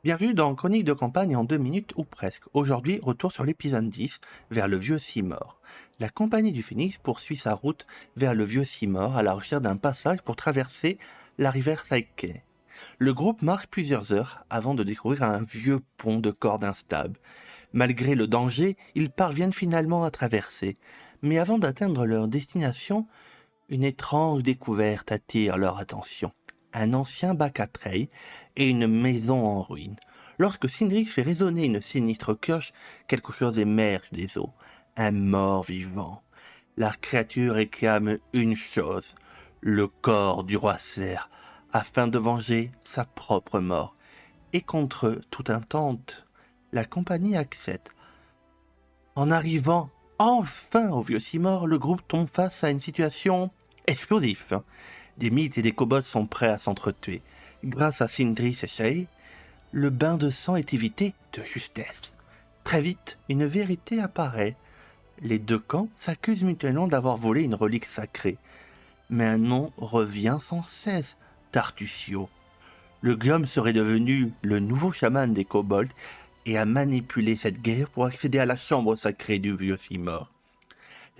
Bienvenue dans Chronique de campagne en 2 minutes ou presque. Aujourd'hui, retour sur l'épisode 10, vers le vieux Simor. La compagnie du Phénix poursuit sa route vers le vieux Simor à la recherche d'un passage pour traverser la rivière Psyche. Le groupe marche plusieurs heures avant de découvrir un vieux pont de cordes instable. Malgré le danger, ils parviennent finalement à traverser. Mais avant d'atteindre leur destination, une étrange découverte attire leur attention. Un ancien bac à treilles et une maison en ruine. Lorsque Sindri fait résonner une sinistre cloche, quelque chose émerge des eaux. Un mort vivant. La créature réclame une chose, le corps du roi cerf, afin de venger sa propre mort. Et contre toute attente, la compagnie accepte. En arrivant enfin au vieux Simor, le groupe tombe face à une situation explosive. Des mythes et des kobolds sont prêts à s'entretuer. Grâce à Sindri et Shay, le bain de sang est évité de justesse. Très vite, une vérité apparaît. Les deux camps s'accusent mutuellement d'avoir volé une relique sacrée. Mais un nom revient sans cesse, Tartusio. Le Glum serait devenu le nouveau chaman des kobolds et a manipulé cette guerre pour accéder à la chambre sacrée du vieux Simor.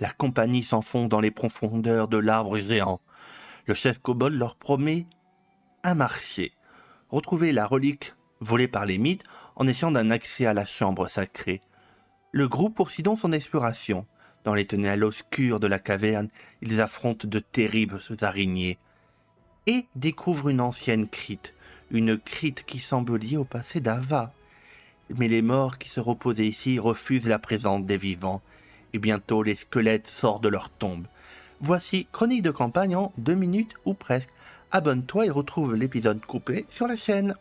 La compagnie s'enfonce dans les profondeurs de l'arbre géant. Le chef kobold leur promet un marché, retrouver la relique volée par les mythes en échange d'un accès à la chambre sacrée. Le groupe poursuit donc son exploration. Dans les tunnels obscurs de la caverne, ils affrontent de terribles araignées et découvrent une crypte qui semble liée au passé d'Ava. Mais les morts qui se reposaient ici refusent la présence des vivants, et bientôt les squelettes sortent de leur tombe. Voici Chronique de campagne en 2 minutes ou presque. Abonne-toi et retrouve l'épisode coupé sur la chaîne.